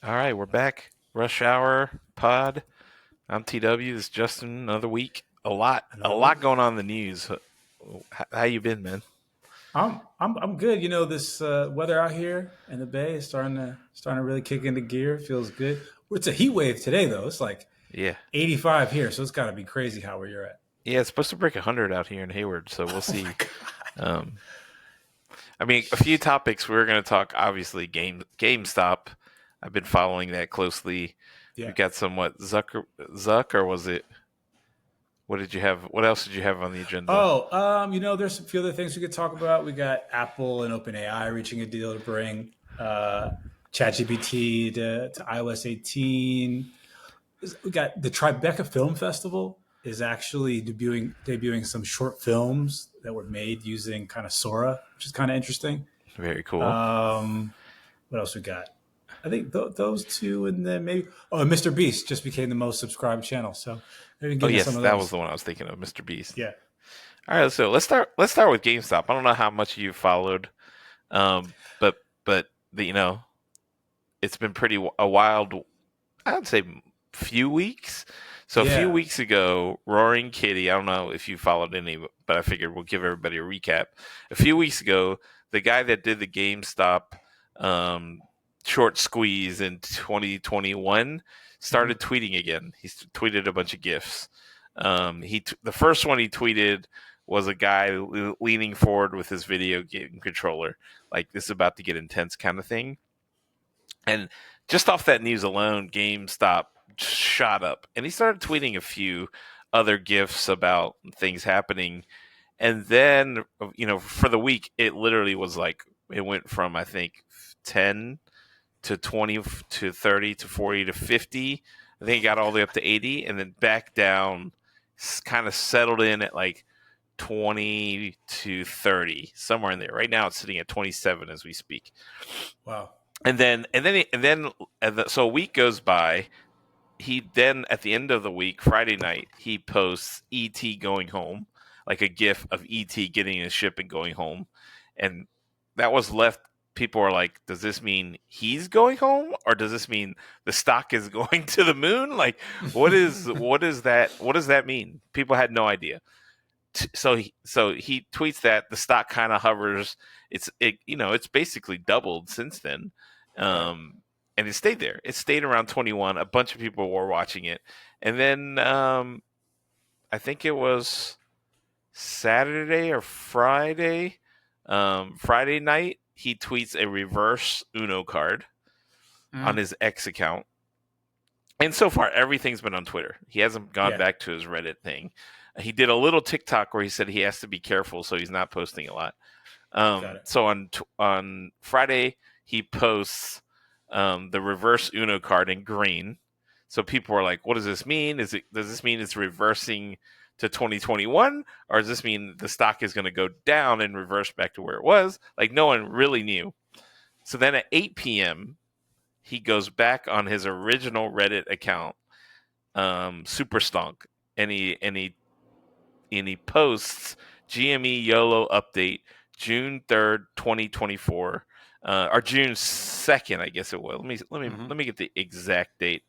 All right, we're back. Rush Hour Pod. I'm TW. This is Justin. Another week. A Another lot week. going on in the news. How you been, man? I'm good. This weather out here in the Bay is starting to really kick into gear. It feels good. It's a heat wave today though. It's like Yeah, 85 here, so it's got to be crazy how where you're at. yeah. It's supposed to break 100 out here in Hayward, so we'll Oh my see. god. Um, I mean, a few topics we're going to talk. Obviously, Gamestop. I've been following that closely. Yeah. We've got some Zuck, or was it? What did you have? What else did you have on the agenda? There's a few other things we could talk about. We got Apple and OpenAI reaching a deal to bring ChatGPT to iOS 18. We got the Tribeca Film Festival is actually debuting some short films that were made using kind of Sora, which is kind of interesting. Very cool. Um, what else we got? I think those two, and then maybe Mr. Beast just became the most subscribed channel, so maybe Oh get into some yes, of that was those. the one I was thinking of, Mr. Beast. Yeah, All right, so let's start with GameStop. I don't know how much you followed, but it's been a wild. I'd say few weeks. So a few yeah. weeks ago, Roaring Kitty. I don't know if you followed any, but I figured we'll give everybody a recap. A few weeks ago, the guy that did the GameStop um, short squeeze in 2021 started Mhm. tweeting again. He tweeted a bunch of gifs. The first one he tweeted was a guy leaning forward with his video game controller, like this is about to get intense kind of thing. And just off that news alone, GameStop shot up, and he started tweeting a few other gifs about things happening. And then, for the week, it literally was like it went from I think 10 to 20 to 30 to 40 to 50. I think it got all the way up to 80, and then back down, kind of settled in at like 20 to 30, somewhere in there. Right now, it's sitting at 27 as we speak. Wow. So a week goes by. He then at the end of the week, Friday night, he posts ET going home, like a GIF of ET getting his ship and going home, and that was left. People are like, "Does this mean he's going home, or does this mean the stock is going to the moon? Like, what is that? What does that mean?" People had no idea. So he tweets that the stock kind of hovers. It's basically doubled since then, Right. um, and it stayed there. It stayed around 21. A bunch of people were watching it, and then I think it was Saturday or Friday. Friday night, he tweets a reverse Uno card on Mm. his X account. And so far, everything's been on Twitter. He hasn't gone Yeah. back to his Reddit thing. He did a little TikTok where he said he has to be careful, so he's not posting a lot. Got it. So on Friday, he posts the reverse Uno card in green. So people are like, "What does this mean? Does this mean it's reversing to 2021, or does this mean the stock is going to go down and reverse back to where it was?" Like no one really knew. So then at 8 p.m., he goes back on his original Reddit account, Super Stonk, and he posts GME YOLO update June 3rd, 2024, or June 2nd, I guess it was. Hmm. Let me get the exact date.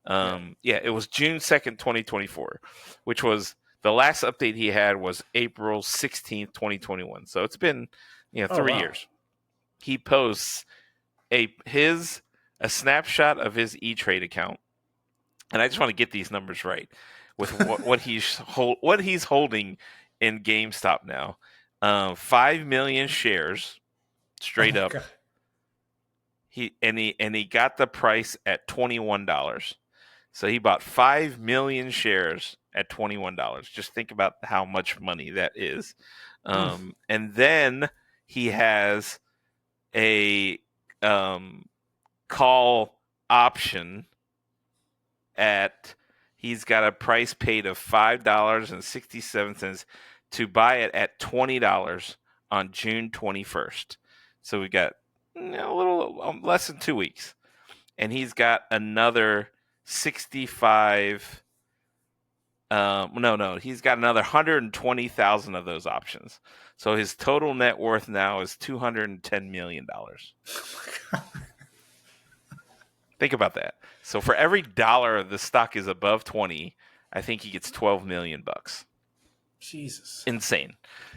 Yeah. Yeah, it was June 2nd, 2024, which was the last update he had was April 16th, 2021. So it's been Oh 3 wow. years. He posts a his a snapshot of his E-Trade account, and I just want to get these numbers right with what he's holding in GameStop now. 5 million shares Oh straight my up. god. He got the price at $21. So he bought 5 million shares at $21. Just think about how much money that is. Mm. And then he has a call option at he's got a price paid of $5.67 to buy it at $20 on June 21st. So we got a little less than 2 weeks, and he's got another 65. No, he's got another 120,000 of those options. So his total net worth now is $210 million. Oh my god. Think about that. So for every dollar the stock is above 20, I think he gets 12 million bucks. Jesus. Insane.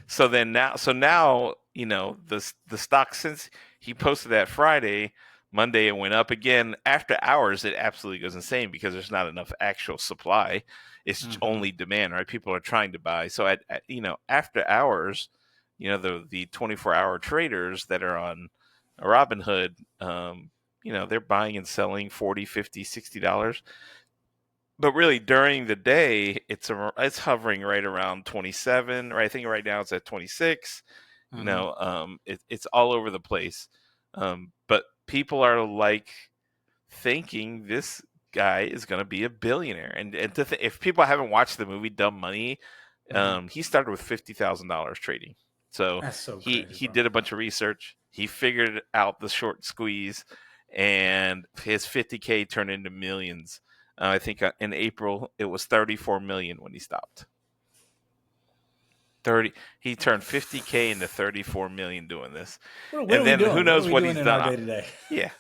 So now the stock, since he posted that Friday, Monday it went up again. After hours, it absolutely goes insane because there's not enough actual supply. It's Mm-hmm. only demand, right? People are trying to buy. So after hours, the 24-hour traders that are on Robinhood, they're buying and selling 40, 50, $60. But really during the day it's hovering right around 27, right? I think right now it's at 26. Mm-hmm. It's all over the place. But people are like thinking this guy is going to be a billionaire, and if people haven't watched the movie Dumb Money, Mm-hmm. he started with $50,000 trading. So That's so he crazy, he bro. did a bunch of research. He figured out the short squeeze, and his 50K turned into millions. I think in April it was 34 million when he stopped. 30. He turned 50K into 34 million doing this, What are and we then who doing? What are knows we what doing he's in our done. day to day? Yeah,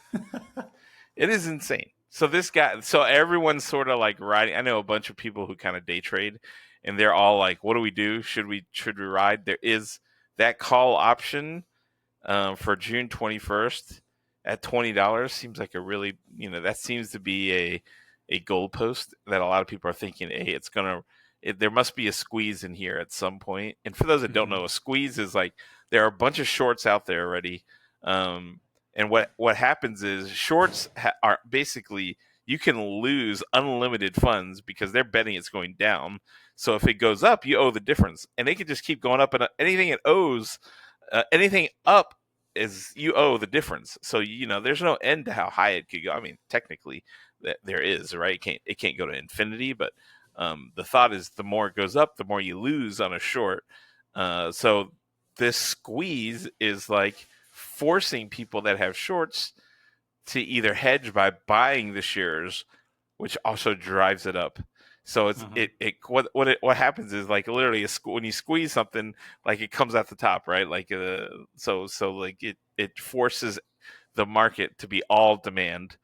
it is insane. So this guy, so everyone's sort of like riding. I know a bunch of people who kind of day trade, and they're all like, "What do we do? Should we ride?" There is that call option for June 21st at $20. Seems like a really, that seems to be a goalpost that a lot of people are thinking, hey, there must be a squeeze in here at some point. And for those that don't Mm-hmm. know, a squeeze is like there are a bunch of shorts out there already. And what happens is shorts are basically you can lose unlimited funds because they're betting it's going down. So if it goes up, you owe the difference, and they can just keep going up, and anything it owes, anything up is you owe the difference. So there's no end to how high it could go. I mean, technically, there is, right. It can't go to infinity, but the thought is the more it goes up, the more you lose on a short. So this squeeze is like forcing people that have shorts to either hedge by buying the shares, which also drives it up. So Mm-hmm. what happens is like literally when you squeeze something, like it comes at the top, right? Like so like it forces the market to be all demand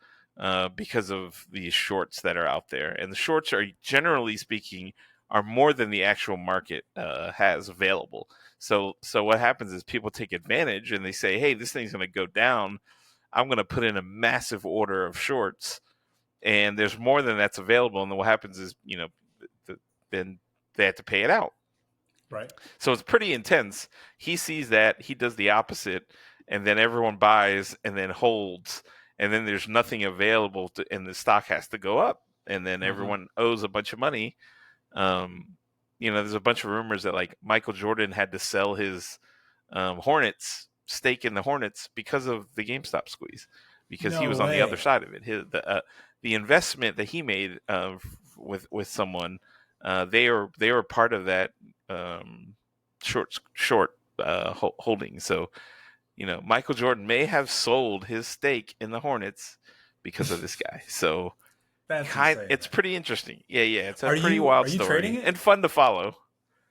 because of these shorts that are out there, and the shorts are generally speaking are more than the actual market has available. So what happens is people take advantage and they say, hey, this thing's going to go down. I'm going to put in a massive order of shorts, and there's more than that's available. And then what happens is, then they have to pay it out. Right. So it's pretty intense. He sees that, he does the opposite, and then everyone buys and then holds, and then there's nothing available and the stock has to go up, and then Mm-hmm. everyone owes a bunch of money. Um, there's a bunch of rumors that like Michael Jordan had to sell his Hornets stake in the Hornets because of the GameStop squeeze, because he No was on the other way. side of it. The investment that he made with someone, they were part of that um, short holding. So Michael Jordan may have sold his stake in the Hornets because of this guy. So That's insane, it's man. pretty interesting. Yeah, it's a Are pretty you wild trading story it? and fun to follow.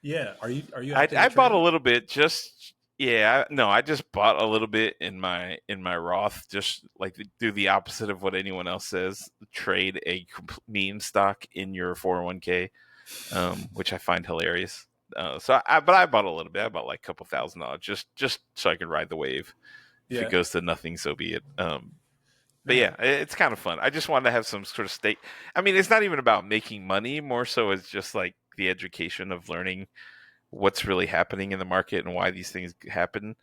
Yeah. Are you I actively bought a trading it? little bit, just yeah. No, I just bought a little bit in my Roth, just like to do the opposite of what anyone else says. Trade a meme stock in your 401k, which I find hilarious. But I bought a little bit. I bought like a couple $1,000, just so I could ride the wave. If it Yeah. goes to nothing, so be it. But Man. yeah, it's kind of fun. I just wanted to have some sort of stake. I mean, it's not even about making money. More so, it's just like the education of learning what's really happening in the market and why these things happen.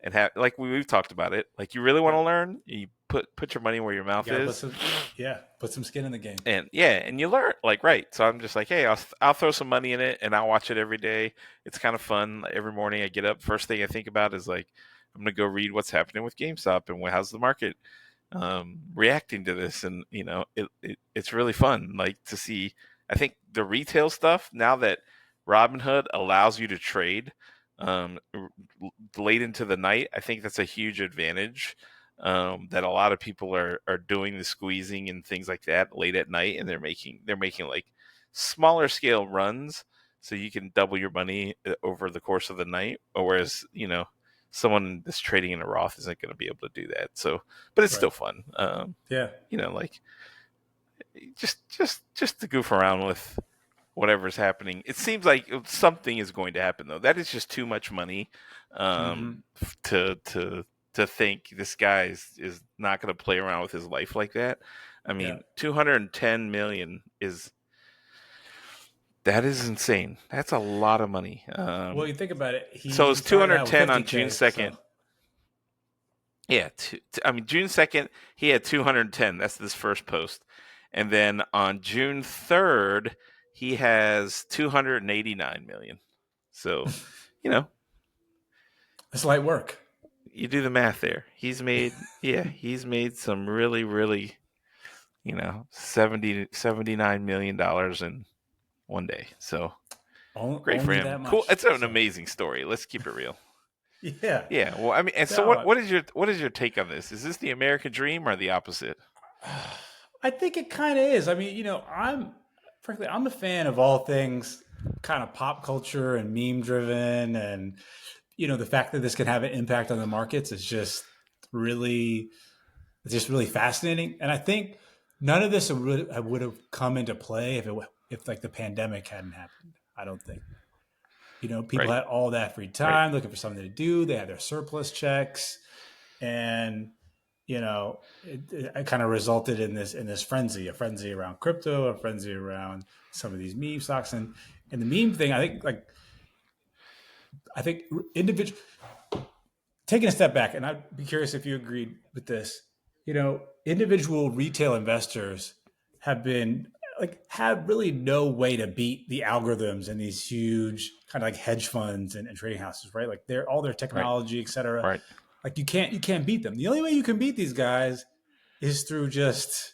And like we've talked about it. Like you really want to Yep. learn, you put your money where your You mouth got to is, put some skin in the game. and yeah, and you learn. Like right. So I'm just like, hey, I'll throw some money in it, and I'll watch it every day. It's kind of fun. Like, every morning I get up, first thing I think about is like I'm gonna go read what's happening with GameStop and how's the market reacting to this, and it's really fun like to see. I think the retail stuff, now that Robinhood allows you to trade um, late into the night, I think that's a huge advantage. That a lot of people are doing the squeezing and things like that late at night, and they're making like smaller scale runs, so you can double your money over the course of the night. Or whereas someone that's trading in a Roth isn't going to be able to do that. So, but it's Right. still fun. Yeah. Like just to goof around with whatever's happening. It seems like something is going to happen though. That is just too much money Mm-hmm. to think this guy is not going to play around with his life like that. I Yeah. mean, 210 million that is insane. That's a lot of money. Well, you think about it. So He it's started out with 210 on June 50K. 2nd. So Yeah, I mean June 2nd he had 210. That's this first post. And then on June 3rd he has 289 million. So, you know, it's light work. you do the math there. He's made some really, really, 79 million dollars in one day. So great for Only him. that Cool. much. It's an So amazing story. Let's keep it real. yeah. Yeah. Well, I mean, and so No, what is your take on this? Is this the American dream or the opposite? I think it kind of is. I mean, I'm a fan of all things kind of pop culture and meme driven, and the fact that this can have an impact on the markets is really, it's just really fascinating. And I think none of this would have come into play if like the pandemic hadn't happened. I don't think. People Right. had all that free Right. time looking for something to do. They had their surplus checks, and it kind of resulted in this frenzy, a frenzy around crypto, a frenzy around some of these meme stocks, and the meme thing. I think individual taking a step back, and I'd be curious if you agreed with this. Individual retail investors have been have really no way to beat the algorithms and these huge kind of like hedge funds and trading houses, right? Like they're all their Right. technology, et cetera. Right. Like you can't beat them. The only way you can beat these guys is through just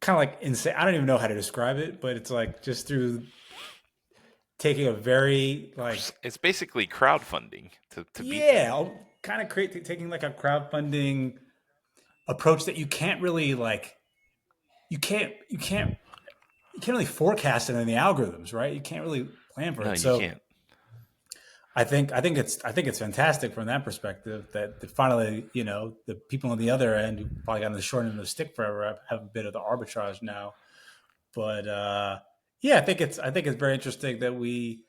kind of like insane. I don't even know how to describe it, but it's like just through taking a very like It's basically crowdfunding to beat them. yeah, kind of taking like a crowdfunding approach that you can't really like you can't really forecast it in the algorithms, right? You can't really plan for No, it. you So can't. I think it's fantastic from that perspective that finally the people on the other end who probably got on the short end of the stick forever have a bit of the arbitrage now. But yeah, I think it's very interesting that we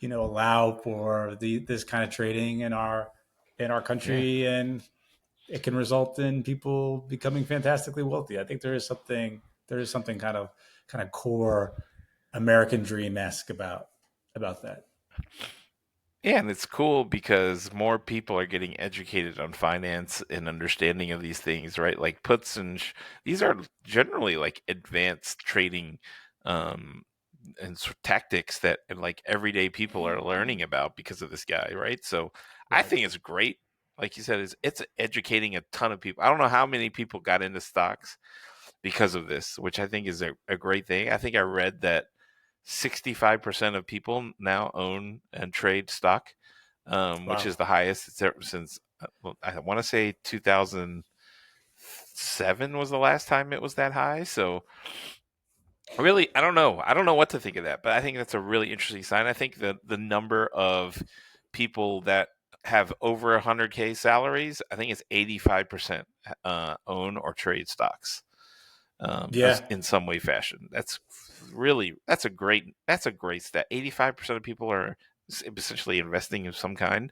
allow for this kind of trading in our Yeah. country, and it can result in people becoming fantastically wealthy. I think there is something kind of core American dream esque about that. Yeah, and it's cool because more people are getting educated on finance and understanding of these things, right? Like puts and these are generally like advanced trading um, and tactics that like everyday people are learning about because of this guy, right? So I Right. think it's great. Like you said, it's educating a ton of people. I don't know how many people got into stocks because of this, which I think is a great thing. I think I read that 65% of people now own and trade stock, which Wow. is the highest it's ever since, well, I want to say 2007 was the last time it was that high. So really, I don't know. I don't know what to think of that, but I think that's a really interesting sign. I think the number of people that have over 100K salaries, I think it's 85% own or trade stocks Yeah. in some way, fashion. That's a great stat. 85% of people are essentially investing of some kind.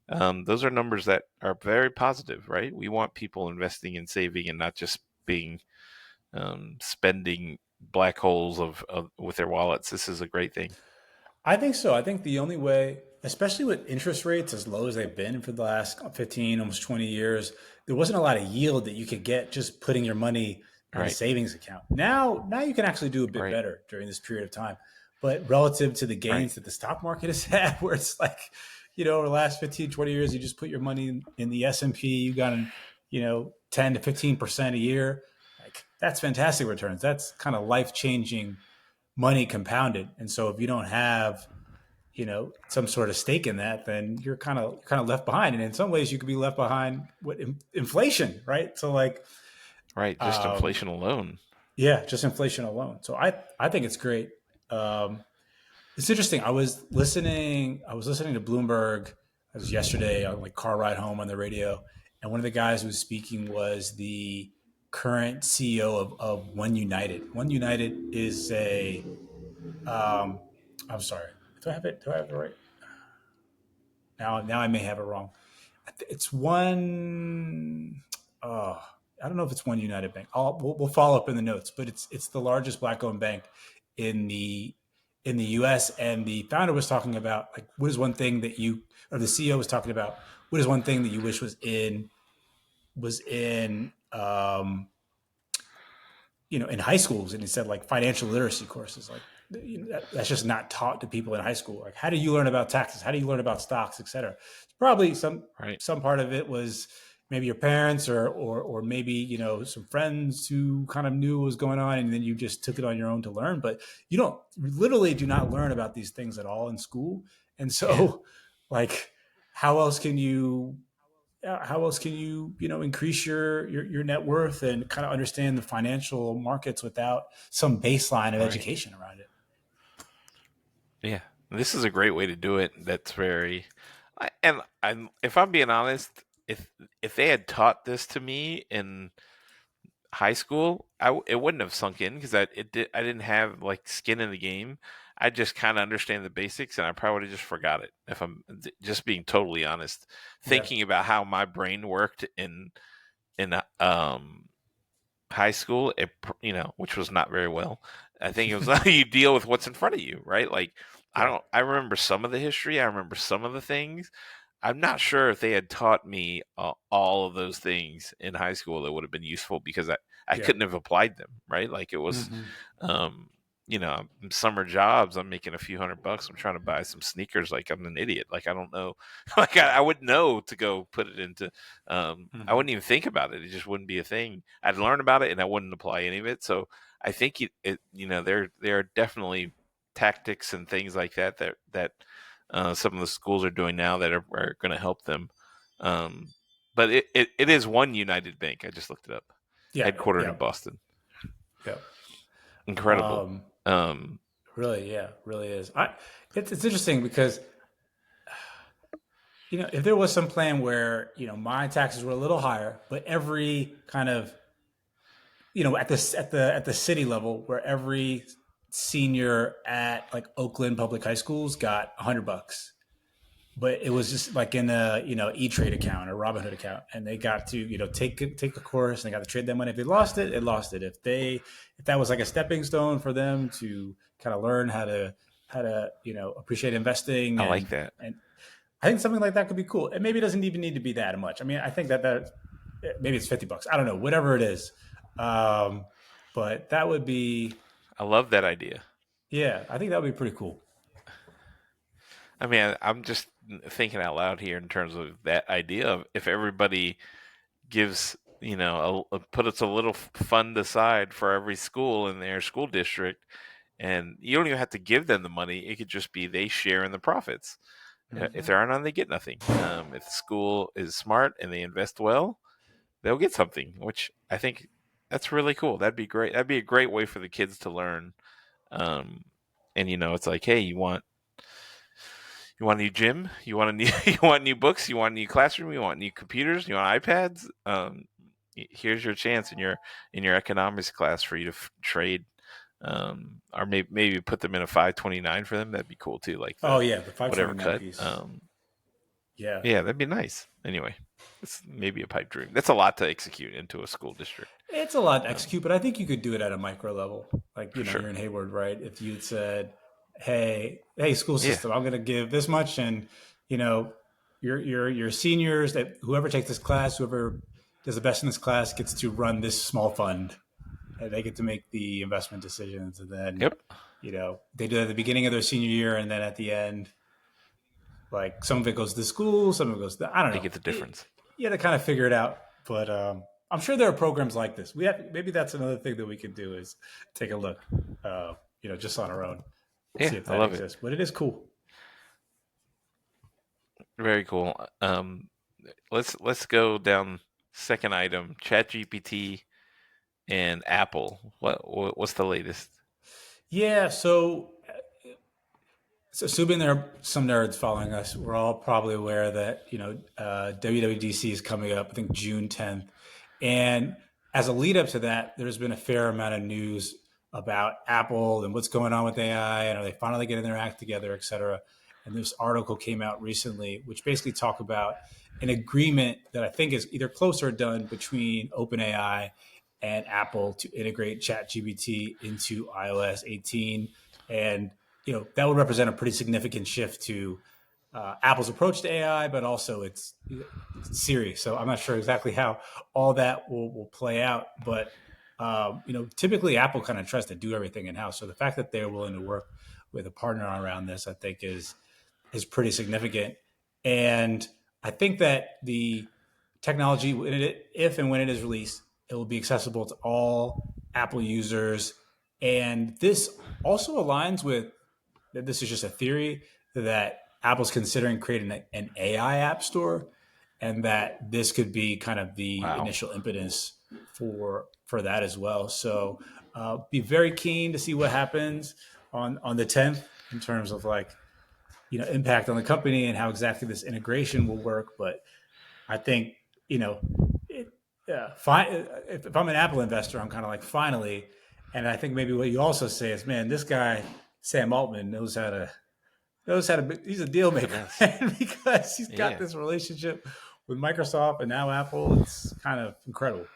Those are numbers that are very positive, right? We want people investing and saving and not just being spending black holes of with their wallets. This is a great thing. I think so. I think the only way, especially with interest rates as low as they've been for the last 15, almost 20 years, there wasn't a lot of yield that you could get just putting your money in a Right, savings account. Now you can actually do a bit right, better during this period of time. But relative to the right, gains that the stock market has had, where it's like, over the last 15, 20 years, you just put your money in the S&P, you got 10 to 15% a year. Like that's fantastic returns. That's kind of life-changing money compounded. And so if you don't have some sort of stake in that, then you're kind of left behind. And in some ways, you could be left behind with inflation, right? So like, right. Just um, inflation alone. yeah, just inflation alone. So I think it's great. Um, it's interesting. I was listening to Bloomberg It was yesterday on like car ride home on the radio, and one of the guys who was speaking was the current CEO of One United. One United is a um, I'm sorry. Do I have it? Do I have it right? Now I may have it wrong. It's one. Oh, I don't know if it's One United Bank. We'll follow up in the notes, but it's the largest black-owned bank in the U.S. And the founder was talking about like what is one thing that you, or the CEO was talking about what is one thing that you wish was in in high schools, and he said like financial literacy courses, like that's just not taught to people in high school. Like how do you learn about taxes, how do you learn about stocks, etc. Probably Right. some part of it was maybe your parents or maybe some friends who kind of knew what was going on, and then you just took it on your own to learn. But you don't literally do not learn about these things at all in school. And Yeah. so like how else can you increase your net worth and kind of understand the financial markets without some baseline of Right. education around it? Yeah. This is a great way to do it. That's very, and if I'm being honest, if they had taught this to me in high school, it wouldn't have sunk in because I didn't have like skin in the game. I just kind of understand the basics, and I probably would have just forgot it. If I'm just being totally honest, Yeah. thinking about how my brain worked in high school, which was not very well. I think it was how you deal with what's in front of you, right? Like I Yeah. don't. I remember some of the history. I remember some of the things. I'm not sure if they had taught me all of those things in high school that would have been useful because I Yeah. couldn't have applied them, right? Like it was, Hmm. um, summer jobs. I'm making a few $100. I'm trying to buy some sneakers. Like I'm an idiot. Like I don't know. Like I wouldn't know to go put it into. I Hmm. wouldn't even think about it. It just wouldn't be a thing. I'd learn about it and I wouldn't apply any of it. So I think there are definitely tactics and things like that some of the schools are doing now that are going to help them. Um, but it is One United Bank. I just looked it up, Yeah. headquartered Yeah. in Boston. Yeah. Incredible. Um, Um, really, yeah, really is. It's interesting because if there was some plan where my taxes were a little higher, but every kind of at the city level, where every senior at like Oakland public high schools got $100, but it was just like in a E-Trade account or Robinhood account, and they got to take a course, and they got to trade that money. If they lost it, it lost it. If that was like a stepping stone for them to kind of learn how to appreciate investing, I like and that. and I think something like that could be cool. And maybe it doesn't even need to be that much. I mean, I think that maybe it's $50. I don't know, whatever it is. Um, but that would be, I love that idea. yeah, I think that would be pretty cool. I mean, I'm just thinking out loud here in terms of that idea of if everybody gives puts a little fund aside for every school in their school district, and you don't even have to give them the money. It could just be they share in the profits. If Hmm. there are none, they get nothing. If the school is smart and they invest well, they'll get something, which I think that's really cool. That'd be great. That'd be a great way for the kids to learn. Um, and it's like, hey, you want a new gym? You want a new you want new books? You want a new classroom? You want new computers? You want iPads? Here's your chance in your economics class for you to trade, or maybe put them in a 529 for them. That'd be cool too. Like Oh the yeah, the whatever 529 cut. piece. Yeah. Yeah, that'd be nice. Anyway, it's maybe a pipe dream. That's a lot to execute into a school district, It's a lot to um, execute, but I think you could do it at a micro level. Like, for you're sure. in Hayward, right? If you'd said, hey, school Yeah, system, I'm going to give this much, and you know, your seniors, that whoever takes this class, whoever does the best in this class gets to run this small fund, and they get to make the investment decisions, and then yep. they do it at the beginning of their senior year, and then at the end, like some of it goes to school, some of it goes to, I don't They know. get the difference. You had to kind of figure it out. But I'm sure there are programs like this. Maybe that's another thing that we could do is take a look, just on our own, Yeah, see if I that love it. exists. But it is cool. Very cool. Let's go down second item. ChatGPT and Apple. What's the latest? Yeah. So So assuming there are some nerds following us, we're all probably aware that WWDC is coming up. I think June 10th, and as a lead up to that, there's been a fair amount of news about Apple and what's going on with AI, and are they finally getting their act together, et cetera. And this article came out recently, which basically talk about an agreement that I think is either close or done between OpenAI and Apple to integrate ChatGPT into iOS 18, and that would represent a pretty significant shift to Apple's approach to AI, but also it's Siri. So I'm not sure exactly how all that will play out, but typically Apple kind of tries to do everything in house. So the fact that they're willing to work with a partner around this, I think, is pretty significant. And I think that the technology, if and when it is released, it will be accessible to all Apple users. And this also aligns with, this is just a theory, that Apple's considering creating an AI app store, and that this could be kind of the Wow. initial impetus for that as well. So be very keen to see what happens on the 10th in terms of impact on the company and how exactly this integration will work. But I think it, if I'm an Apple investor, I'm kind of like, finally. And I think maybe what you also say is, man, this guy Sam Altman he's a deal maker, Finesse. man, because he's got Yeah. this relationship with Microsoft and now Apple. It's kind of incredible.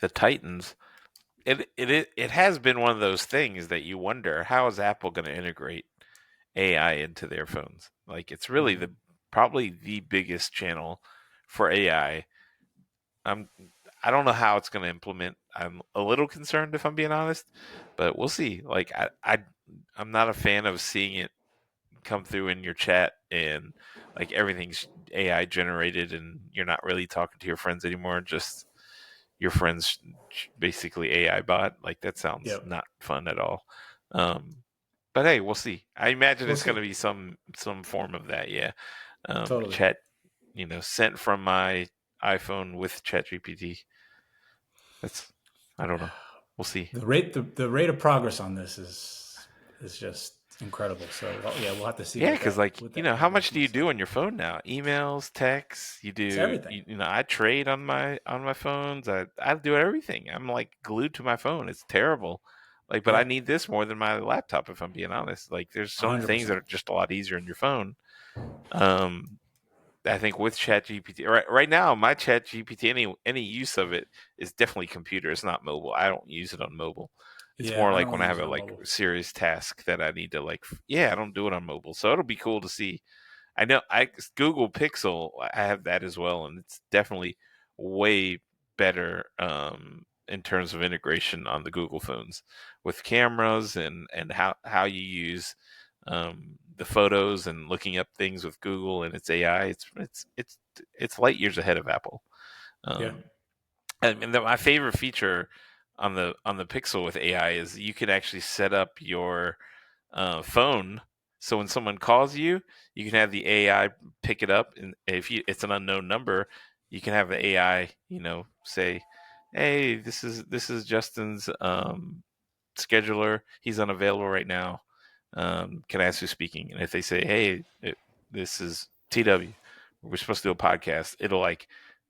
The Titans. It has been one of those things that you wonder, how is Apple going to integrate AI into their phones? Like, it's really Mm-hmm. the probably the biggest channel for AI. I'm I don't know how it's going to implement. I'm a little concerned, if I'm being honest, but we'll see. Like, I'm not a fan of seeing it come through in your chat and like everything's AI generated and you're not really talking to your friends anymore. Just your friends basically AI bot. Like, that sounds Yep, not fun at all. Um, but hey, we'll see. I imagine we'll it's going see. to be some form of that. Yeah. Totally. Chat, sent from my iPhone with ChatGPT. That's, I don't know. We'll see. The rate of progress on this is just incredible. So yeah, we'll have to see Yeah, what because that like what that how much integration do you looks like. do on your phone now? Emails, texts. You It's do. everything. I trade on my phones. I do everything. I'm like glued to my phone. It's terrible. Like, but I Yeah, need this more than my laptop, if I'm being honest. Like, there's some things that 100%. are just a lot easier on your phone. Um, I think with ChatGPT, right now, my ChatGPT, any use of it is definitely computer. It's not mobile. I don't use it on mobile. It's Yeah, more I like don't when really I use have it a on like mobile. serious task that I need to yeah, I don't do it on mobile. So it'll be cool to see. I know I Google Pixel, I have that as well, and it's definitely way better in terms of integration on the Google phones with cameras and how you use the photos and looking up things with Google and its AI. It's light years ahead of Apple. Yeah. Um, and my favorite feature on the Pixel with AI is you can actually set up your phone. So when someone calls you, you can have the AI pick it up, and if it's an unknown number, you can have the AI, say, "Hey, this is Justin's scheduler. He's unavailable right now. Can I ask who's speaking?" And if they say, "Hey, this is TW, we're supposed to do a podcast," it'll like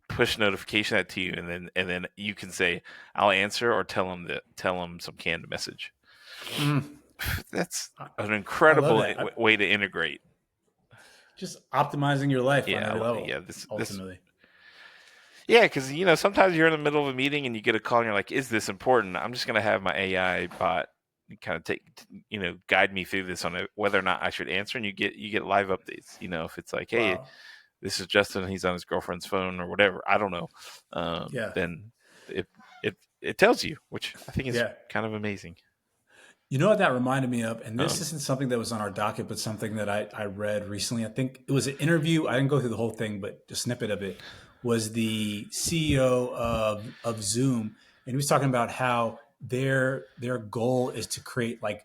push notification that to you, and then you can say, "I'll answer," or tell them some canned message. Mm, That's I, an I love incredible that. way to integrate. Just optimizing your life on Yeah, every level, yeah. This ultimately. Yeah, because sometimes you're in the middle of a meeting and you get a call and you're like, "Is this important?" I'm just gonna have my AI bot kind of guide me through this on whether or not I should answer, and you get live updates. If it's like, "Hey, Wow. this is Justin, he's on his girlfriend's phone," or whatever. I don't know. Yeah. Then it tells you, which I think is Yeah. kind of amazing. You know what that reminded me of? And this Um, isn't something that was on our docket, but something that I read recently. I think it was an interview. I didn't go through the whole thing, but a snippet of it was the CEO of Zoom. And he was talking about how their goal is to create like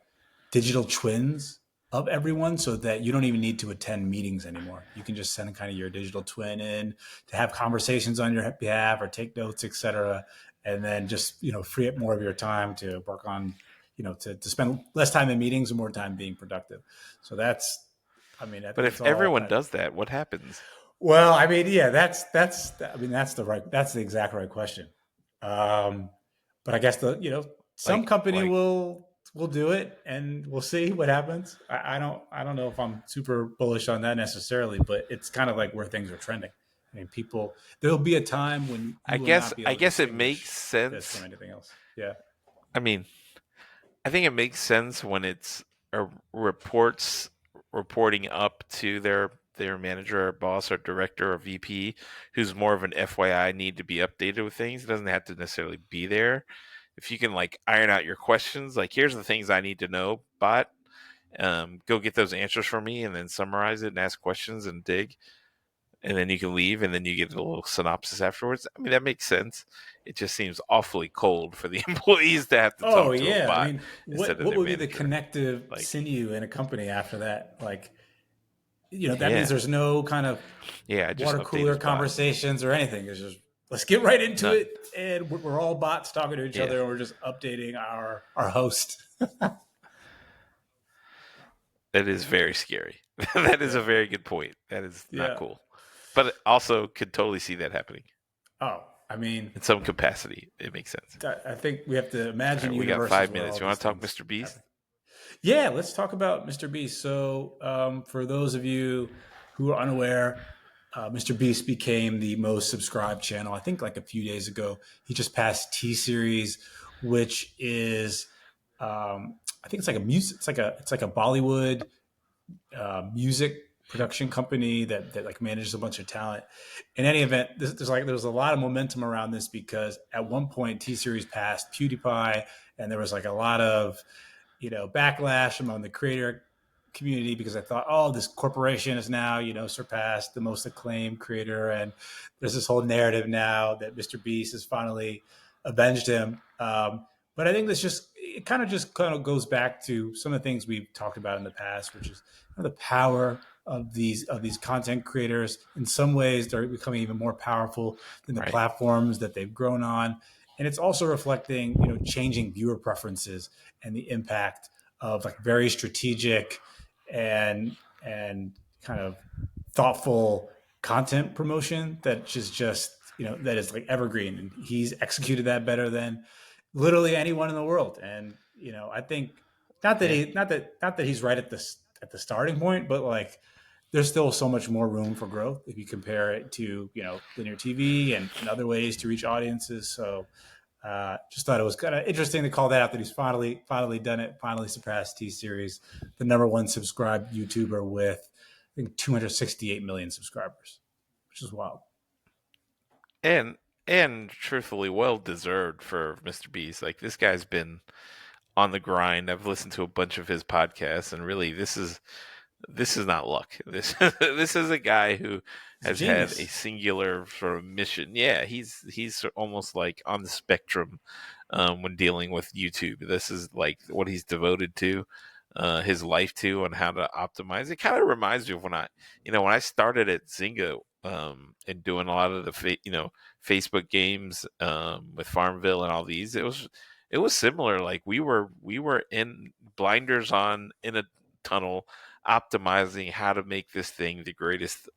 digital twins of everyone so that you don't even need to attend meetings anymore. You can just send kind of your digital twin in to have conversations on your behalf or take notes, etc. And then just, free up more of your time to work on to spend less time in meetings and more time being productive. So I mean, I But think if it's all everyone kind of, does that, what happens? well, I mean, yeah, I mean, that's the exact right question. Um, but I guess some Like, company like, will do it, and we'll see what happens. I don't know if I'm super bullish on that necessarily, but it's kind of like where things are trending. I mean, there'll be a time when you will not be I able to guess it makes distinguish this from sense. anything else. Yeah. I mean, I think it makes sense when it's a reporting up to their manager or boss or director or VP who's more of an FYI need to be updated with things. It doesn't have to necessarily be there. If you can like iron out your questions, like here's the things I need to know, but go get those answers for me and then summarize it and ask questions and dig, and then you can leave and then you get a little synopsis afterwards. I mean, that makes sense. It just seems awfully cold for the employees to have to Oh talk to a yeah. I bot mean, instead of what their would be the manager. connective Like, sinew in a company after that? Like, that means yeah, there's no kind of yeah, I just water update cooler his bot. conversations or anything. It's just let's get right into None. it, and we're all bots talking to each Yeah, other, and we're just updating our host. that is very scary. That is a Yeah, very good point. That is not yeah. cool. But also could totally see that happening Oh, I mean, in some capacity. It makes sense. I think we have to All imagine right, we got universes 5 where minutes. all You want these to talk things Mr. Beast? happen. Yeah, let's talk about Mr. Beast. So, for those of you who are unaware, Mr. Beast became the most subscribed channel. I think like a few days ago, he just passed T Series, which is, I think it's like a music. It's like a Bollywood music production company that like manages a bunch of talent. In any event, there's a lot of momentum around this because at one point T Series passed PewDiePie, and there was like a lot of backlash among the creator community because I thought, oh, this corporation is now surpassed the most acclaimed creator, and there's this whole narrative now that Mr. Beast has finally avenged him. But I think it kind of goes back to some of the things we've talked about in the past, which is the power of these content creators. In some ways, they're becoming even more powerful than the Right. platforms that they've grown on, and it's also reflecting changing viewer preferences and the impact of like very strategic and kind of thoughtful content promotion that is just that is like evergreen, and he's executed that better than literally anyone in the world. And I think Yeah. not that he's right at the starting point, but like there's still so much more room for growth if you compare it to linear TV and other ways to reach audiences. So just thought it was kind of interesting to call that out, that he's finally done it, finally surpassed T Series, the number one subscribed YouTuber with I think 268 million subscribers, which is wild. And truthfully well deserved for Mr. Beast. Like this guy's been on the grind. I've listened to a bunch of his podcasts, and really, this is not luck. This is a guy who He's a has had a genius. singular sort of mission. Yeah, he's almost like on the spectrum when dealing with YouTube. This is like what he's devoted to. His life to, and how to optimize. It kind of reminds me of when when I started at Zynga, and doing a lot of the Facebook games, with Farmville and all these. It was similar. Like we were in blinders on in a tunnel, optimizing how to make this thing the greatest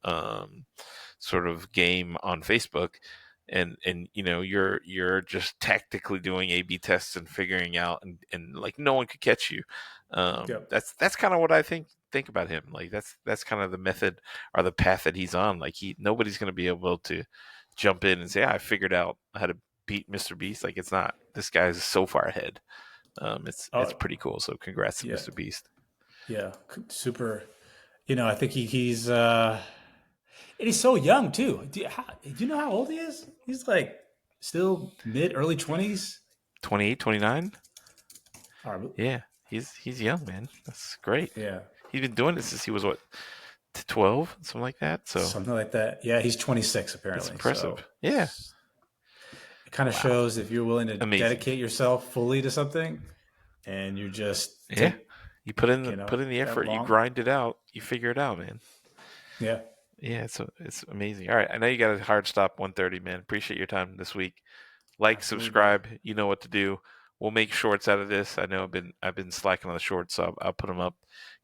sort of game on Facebook. And you're just tactically doing A/B tests and figuring out, and like no one could catch you. Yep. That's kind of what I think about him. Like that's kind of the method or the path that he's on. Like nobody's going to be able to jump in and say, I figured out how to beat Mr. Beast. Like it's not. This guy's so far ahead. It's Oh pretty cool. So congrats to yeah, Mr. Beast. yeah, super. I think he's and he's so young too. Do you know how old he is? He's like still mid early 20s. 28, 29. Or, Yeah, he's young, man. That's great. yeah, He's been doing this since he was what, 12, something like that. So something like that. Yeah, he's 26 that's apparently. So impressive. Yeah. it kind of Wow. shows if you're willing to Amazing. dedicate yourself fully to something, and you just Yeah. take You put in the that effort. You long. grind it out. You figure it out, man. Yeah, Yeah, it's amazing. All right, I know you got a hard stop 1:30, man. Appreciate your time this week. Like, absolutely, brother. subscribe. You know what to do. we'll make shorts out of this. I know I've been slacking on the shorts, so I'll put them up.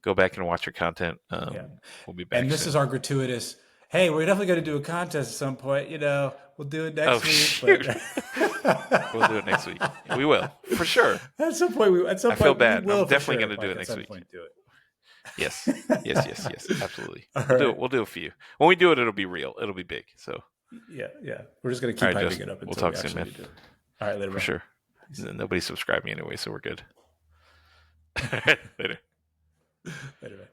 Go back and watch your content. Yeah. We'll be And back this is soon. our gratuitous. Hey, we're definitely going to do a contest at some point. We'll do it Oh next week, but shoot, we'll do it next week. We will for sure. at some I feel point we bad. I'm will for definitely sure. going to do Like it at next some week. point do it. Yes, yes, yes, yes. Absolutely. All We'll do right. it. We'll do a few. When we do it, it'll be real. It'll be big. So, Yeah, yeah. We're just going to all keep right, hyping it Justin. up We'll until we talk soon, man. actually do it. All right, later, For bro. sure. Peace. Nobody subscribed me anyway, so we're good. Later. Later, man.